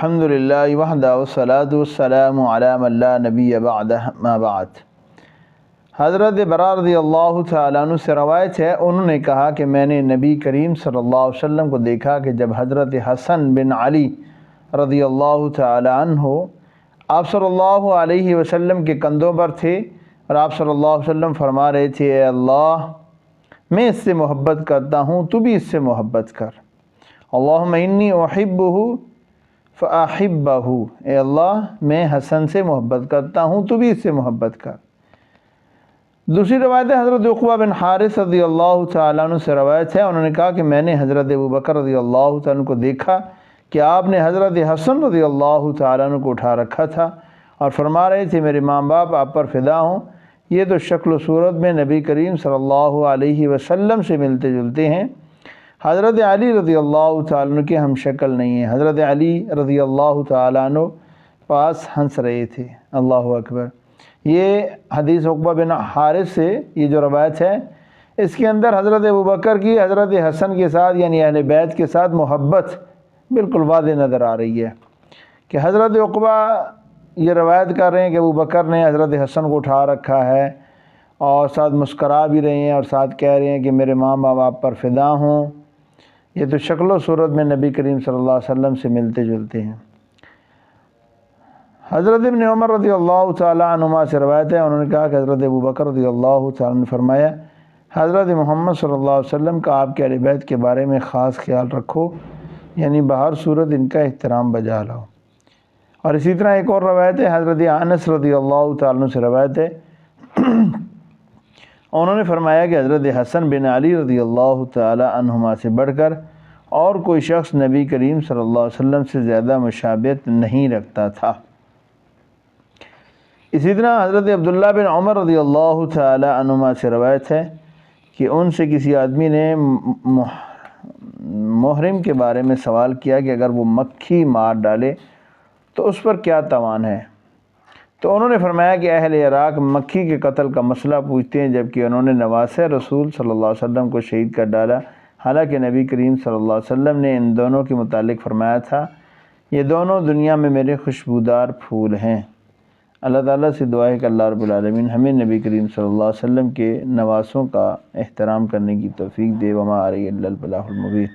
الحمدللہ وحدہ والصلاۃ والسلام علی من لا نبی بعدہ ما بعد۔ حضرت براء رضی اللہ تعالیٰ عنہ سے روایت ہے، انہوں نے کہا کہ میں نے نبی کریم صلی اللہ علیہ وسلم کو دیکھا کہ جب حضرت حسن بن علی رضی اللہ تعالیٰ عنہ آپ صلی اللہ علیہ وسلم کے کندھوں پر تھے اور آپ صلی اللہ علیہ وسلم فرما رہے تھے، اے اللہ میں اس سے محبت کرتا ہوں، تو بھی اس سے محبت کر۔ اللہم انی احبہ فاحبہ، اے اللہ میں حسن سے محبت کرتا ہوں، تو بھی اس سے محبت کر۔ دوسری روایت ہے حضرت عقبہ بن حارث رضی اللہ تعالیٰ عنہ سے روایت ہے، انہوں نے کہا کہ میں نے حضرت ابوبکر رضی اللہ تعالیٰ عنہ کو دیکھا کہ آپ نے حضرت حسن رضی اللہ تعالیٰ عنہ کو اٹھا رکھا تھا اور فرما رہے تھے، میرے ماں باپ آپ پر فدا ہوں، یہ تو شکل و صورت میں نبی کریم صلی اللہ علیہ وسلم سے ملتے جلتے ہیں، حضرت علی رضی اللہ تعالیٰ عنہ کے ہم شکل نہیں ہیں۔ حضرت علی رضی اللہ تعالیٰ عنہ پاس ہنس رہے تھے۔ اللہ اکبر۔ یہ حدیث عقبہ بن حارث سے یہ جو روایت ہے، اس کے اندر حضرت ابوبکر کی حضرت حسن کے ساتھ یعنی اہل بیت کے ساتھ محبت بالکل واضح نظر آ رہی ہے کہ حضرت عقبہ یہ روایت کر رہے ہیں کہ ابوبکر نے حضرت حسن کو اٹھا رکھا ہے اور ساتھ مسکرا بھی رہے ہیں اور ساتھ کہہ رہے ہیں کہ میرے ماں باپ آپ پر فدا ہوں، یہ تو شکل و صورت میں نبی کریم صلی اللہ علیہ وسلم سے ملتے جلتے ہیں۔ حضرت ابن عمر رضی اللہ تعالیٰ عنہما سے روایت ہے، انہوں نے کہا کہ حضرت ابوبکر رضی اللہ تعالیٰ نے فرمایا، حضرت محمد صلی اللہ علیہ وسلم کا آپ کے اہل بیت کے بارے میں خاص خیال رکھو، یعنی بہر صورت ان کا احترام بجا لاؤ۔ اور اسی طرح ایک اور روایت ہے، حضرت انس رضی اللہ تعالیٰ عنہ سے روایت ہے، انہوں نے فرمایا کہ حضرت حسن بن علی رضی اللہ تعالیٰ عنہما سے بڑھ کر اور کوئی شخص نبی کریم صلی اللہ علیہ وسلم سے زیادہ مشابہت نہیں رکھتا تھا۔ اسی طرح حضرت عبداللہ بن عمر رضی اللہ تعالیٰ عنہما سے روایت ہے کہ ان سے کسی آدمی نے محرم کے بارے میں سوال کیا کہ اگر وہ مکھی مار ڈالے تو اس پر کیا تاوان ہے؟ تو انہوں نے فرمایا کہ اہل عراق مکھی کے قتل کا مسئلہ پوچھتے ہیں، جبکہ انہوں نے نواسہ رسول صلی اللہ علیہ وسلم کو شہید کر ڈالا، حالانکہ نبی کریم صلی اللہ علیہ وسلم نے ان دونوں کے متعلق فرمایا تھا، یہ دونوں دنیا میں میرے خوشبودار پھول ہیں۔ اللہ تعالیٰ سے دعا ہے کہ اللہ رب العالمین ہمیں نبی کریم صلی اللہ علیہ وسلم کے نواسوں کا احترام کرنے کی توفیق دے۔ وما علیہ الا البلاغ المبین۔